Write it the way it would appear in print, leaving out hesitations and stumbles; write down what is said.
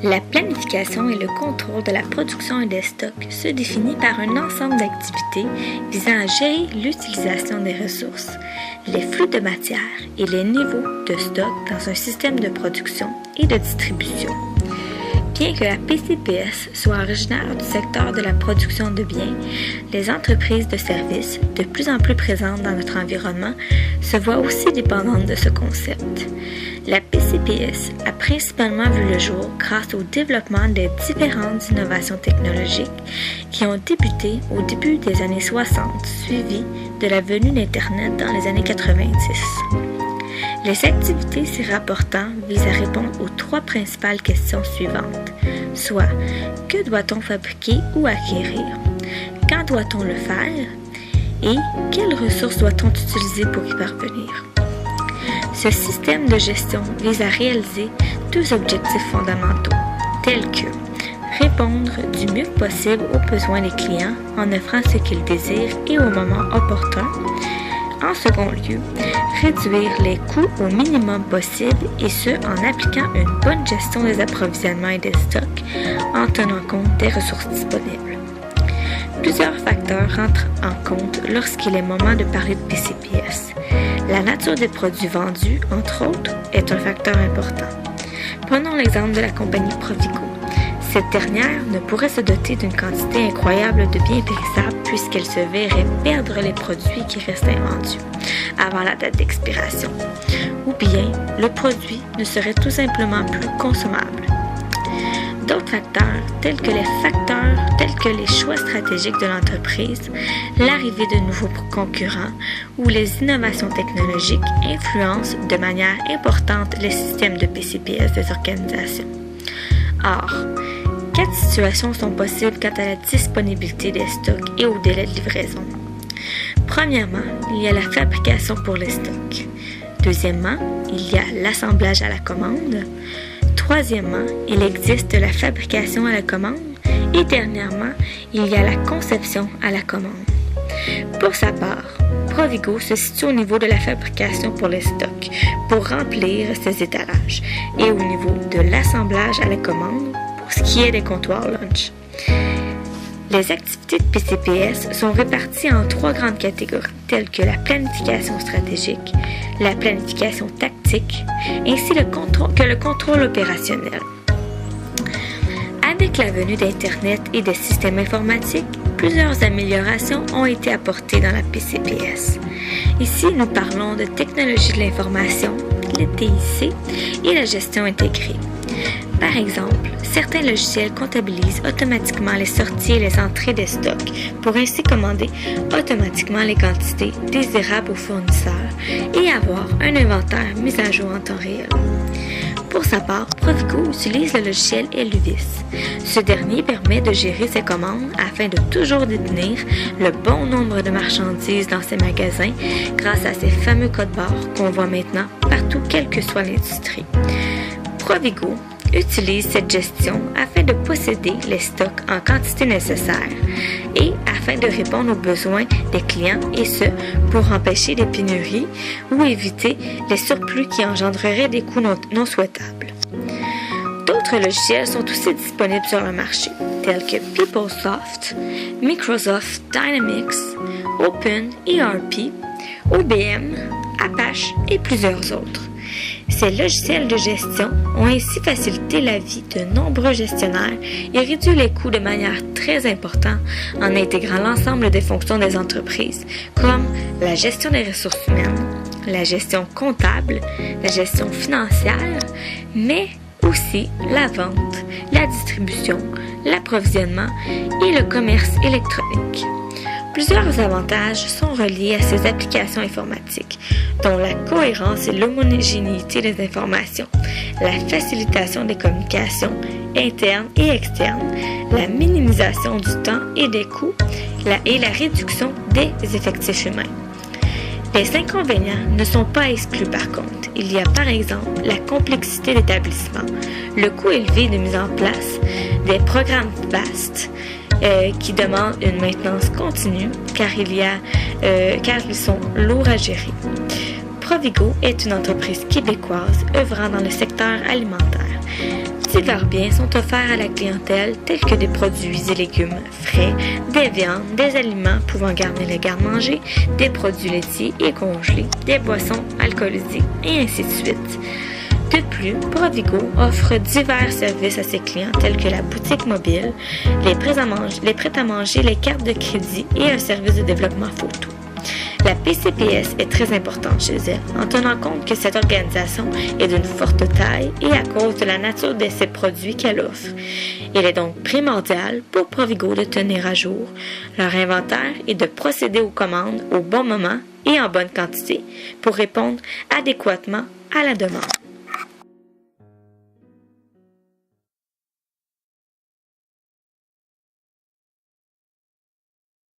La planification et le contrôle de la production et des stocks se définit par un ensemble d'activités visant à gérer l'utilisation des ressources, les flux de matière et les niveaux de stock dans un système de production et de distribution. Bien que la PCPS soit originaire du secteur de la production de biens, les entreprises de services, de plus en plus présentes dans notre environnement, se voient aussi dépendantes de ce concept. La PCPS a principalement vu le jour grâce au développement des différentes innovations technologiques qui ont débuté au début des années 60, suivies de la venue d'Internet dans les années 90. Les activités s'y rapportant visent à répondre aux trois principales questions suivantes, soit que doit-on fabriquer ou acquérir, quand doit-on le faire et quelles ressources doit-on utiliser pour y parvenir. Ce système de gestion vise à réaliser deux objectifs fondamentaux, tels que répondre du mieux possible aux besoins des clients en offrant ce qu'ils désirent et au moment opportun. En second lieu, réduire les coûts au minimum possible et ce, en appliquant une bonne gestion des approvisionnements et des stocks en tenant compte des ressources disponibles. Plusieurs facteurs rentrent en compte lorsqu'il est moment de parler de PCPS. La nature des produits vendus, entre autres, est un facteur important. Prenons l'exemple de la compagnie Provigo. Cette dernière ne pourrait se doter d'une quantité incroyable de biens périssables puisqu'elle se verrait perdre les produits qui restent invendus avant la date d'expiration. Ou bien, le produit ne serait tout simplement plus consommable. D'autres facteurs, tels que les choix stratégiques de l'entreprise, l'arrivée de nouveaux concurrents ou les innovations technologiques influencent de manière importante les systèmes de PCPS des organisations. Or, quatre situations sont possibles quant à la disponibilité des stocks et au délai de livraison. Premièrement, il y a la fabrication pour les stocks. Deuxièmement, il y a l'assemblage à la commande. Troisièmement, il existe la fabrication à la commande. Et dernièrement, il y a la conception à la commande. Pour sa part, Provigo se situe au niveau de la fabrication pour les stocks, pour remplir ses étalages, et au niveau de l'assemblage à la commande, pour ce qui est des comptoirs lunch. Les activités de PCPS sont réparties en trois grandes catégories, telles que la planification stratégique, la planification tactique, ainsi que le contrôle opérationnel. Avec la venue d'Internet et des systèmes informatiques, plusieurs améliorations ont été apportées dans la PCPS. Ici, nous parlons de technologie de l'information, les TIC, et la gestion intégrée. Par exemple, certains logiciels comptabilisent automatiquement les sorties et les entrées des stocks pour ainsi commander automatiquement les quantités désirables aux fournisseurs et avoir un inventaire mis à jour en temps réel. Pour sa part, Provigo utilise le logiciel Eluvis. Ce dernier permet de gérer ses commandes afin de toujours détenir le bon nombre de marchandises dans ses magasins grâce à ces fameux codes barres qu'on voit maintenant partout, quelle que soit l'industrie. Provigo utilise cette gestion afin de posséder les stocks en quantité nécessaire et afin de répondre aux besoins des clients et ce, pour empêcher les pénuries ou éviter les surplus qui engendreraient des coûts non souhaitables. D'autres logiciels sont aussi disponibles sur le marché, tels que PeopleSoft, Microsoft Dynamics, Open ERP, OBM, Apache et plusieurs autres. Ces logiciels de gestion ont ainsi facilité la vie de nombreux gestionnaires et réduit les coûts de manière très importante en intégrant l'ensemble des fonctions des entreprises, comme la gestion des ressources humaines, la gestion comptable, la gestion financière, mais aussi la vente, la distribution, l'approvisionnement et le commerce électronique. Plusieurs avantages sont reliés à ces applications informatiques, dont la cohérence et l'homogénéité des informations, la facilitation des communications internes et externes, la minimisation du temps et des coûts et la réduction des effectifs humains. Les inconvénients ne sont pas exclus par contre. Il y a par exemple la complexité d'établissement, le coût élevé de mise en place des programmes vastes, qui demandent une maintenance continue car ils sont lourds à gérer. Provigo est une entreprise québécoise œuvrant dans le secteur alimentaire. Divers biens sont offerts à la clientèle tels que des produits et légumes frais, des viandes, des aliments pouvant garnir les garde-manger, des produits laitiers et congelés, des boissons alcoolisées et ainsi de suite. De plus, Provigo offre divers services à ses clients tels que la boutique mobile, les prêts-à-manger, les cartes de crédit et un service de développement photo. La PCPS est très importante chez elle, en tenant compte que cette organisation est d'une forte taille et à cause de la nature de ses produits qu'elle offre. Il est donc primordial pour Provigo de tenir à jour leur inventaire et de procéder aux commandes au bon moment et en bonne quantité pour répondre adéquatement à la demande.